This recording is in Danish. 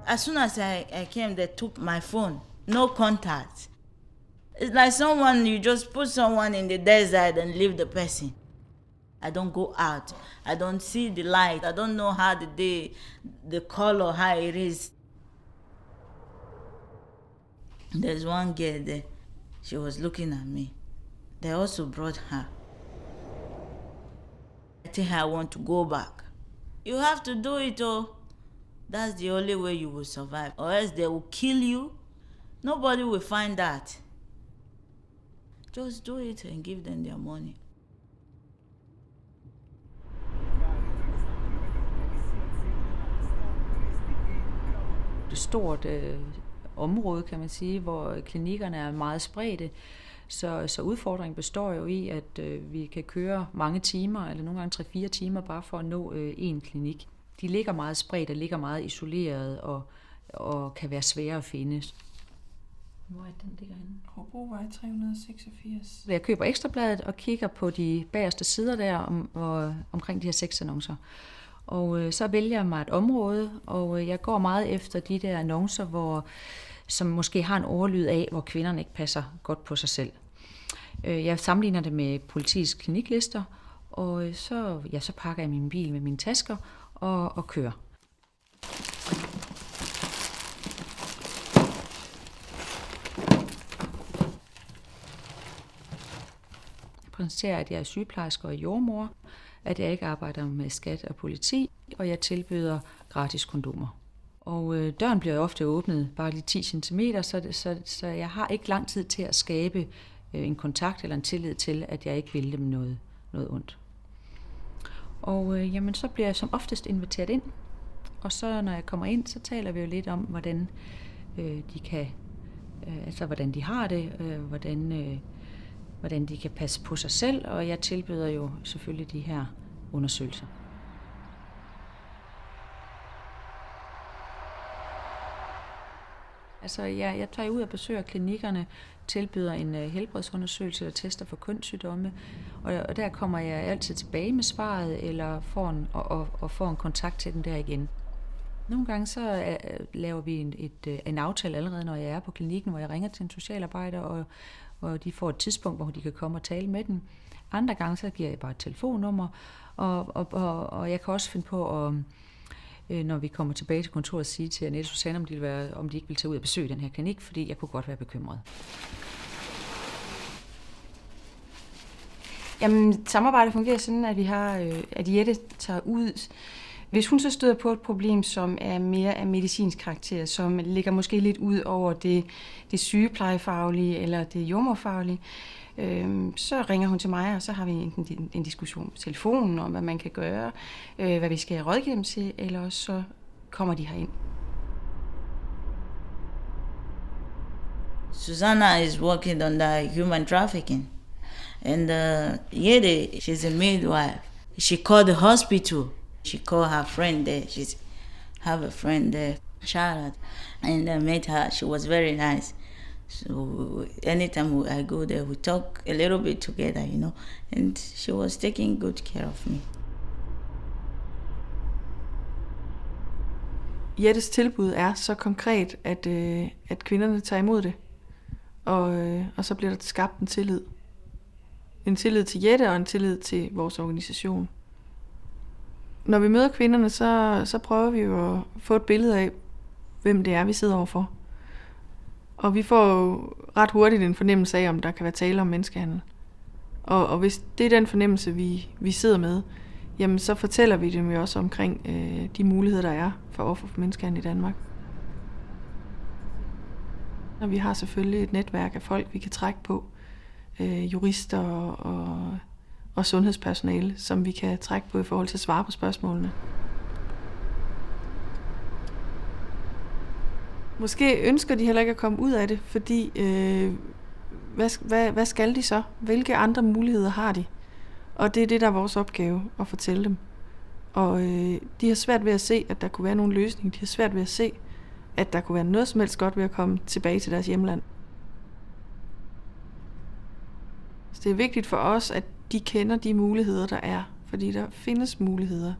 As soon as I came, they took my phone. No contact. It's like you just put someone in the desert and leave the person. I don't go out. I don't see the light. I don't know how the color, how it is. There's one girl there. She was looking at me. They also brought her. I think I want to go back. You have to do it, oh. That's the only way you will survive. Or else they will kill you. Nobody will find that. Just do it and give them their money. Et stort område, kan man sige, hvor klinikkerne er meget spredte. Så udfordringen består jo i, at vi kan køre mange timer, eller nogle gange 3-4 timer, bare for at nå én klinik. De ligger meget spredt og ligger meget isoleret og kan være svære at finde. Hvor er den ligger henne? Hobrovej 386. Jeg køber Ekstrabladet og kigger på de bagerste sider der omkring de her sexannoncer. Og så vælger jeg mig et område, og jeg går meget efter de der annoncer, som måske har en overlyd af, hvor kvinderne ikke passer godt på sig selv. Jeg sammenligner det med politiets kliniklister, og så pakker jeg min bil med mine tasker og kører. Jeg præsenterer, at jeg er sygeplejerske og jordemoder, at jeg ikke arbejder med skat og politi, og jeg tilbyder gratis kondomer. Og døren bliver ofte åbnet bare lige 10 cm, så jeg har ikke lang tid til at skabe en kontakt eller en tillid til, at jeg ikke vil dem noget ondt. Og så bliver jeg som oftest inviteret ind, og så når jeg kommer ind, så taler vi jo lidt om, hvordan hvordan de har det, hvordan de kan passe på sig selv, og jeg tilbyder jo selvfølgelig de her undersøgelser. Altså, jeg tager ud og besøger klinikkerne, tilbyder en helbredsundersøgelse og tester for kønssygdomme, og der kommer jeg altid tilbage med svaret, eller får en kontakt til dem der igen. Nogle gange så laver vi en aftale allerede, når jeg er på klinikken, hvor jeg ringer til en socialarbejder, og de får et tidspunkt, hvor de kan komme og tale med dem. Andre gange så giver jeg bare et telefonnummer, og jeg kan også finde på, når vi kommer tilbage til kontoret, at sige til Annette og Susanne, om de ikke vil tage ud og besøge den her klinik, fordi jeg kunne godt være bekymret. Jamen, samarbejdet fungerer sådan, at vi har, at Jette tager ud. Hvis hun så støder på et problem, som er mere af medicinsk karakter, som ligger måske lidt ud over det sygeplejefaglige eller det jordemoderfaglige, så ringer hun til mig, og så har vi en diskussion på telefonen om, hvad man kan gøre, hvad vi skal rådgive dem til, eller også så kommer de herind. Susanna is working on the human trafficking. And Yede, she's a midwife. She called the hospital. She called her friend there. She have a friend there, Charlotte. And I met her. She was very nice. So anytime I go there, we talk a little bit together, and she was taking good care of me. Jettes tilbud er så konkret, at kvinderne tager imod det, og så bliver der skabt en tillid. En tillid til Jette og en tillid til vores organisation. Når vi møder kvinderne, så prøver vi jo at få et billede af, hvem det er, vi sidder overfor. Og vi får jo ret hurtigt en fornemmelse af, om der kan være tale om menneskehandel. Og hvis det er den fornemmelse, vi sidder med, jamen så fortæller vi dem jo også omkring de muligheder, der er for offer for menneskehandel i Danmark. Og vi har selvfølgelig et netværk af folk, vi kan trække på. Jurister og sundhedspersonale, som vi kan trække på i forhold til at svare på spørgsmålene. Måske ønsker de heller ikke at komme ud af det, fordi hvad skal de så? Hvilke andre muligheder har de? Og det er det, der er vores opgave, at fortælle dem. Og de har svært ved at se, at der kunne være nogle løsninger. De har svært ved at se, at der kunne være noget som helst godt ved at komme tilbage til deres hjemland. Så det er vigtigt for os, at de kender de muligheder, der er. Fordi der findes muligheder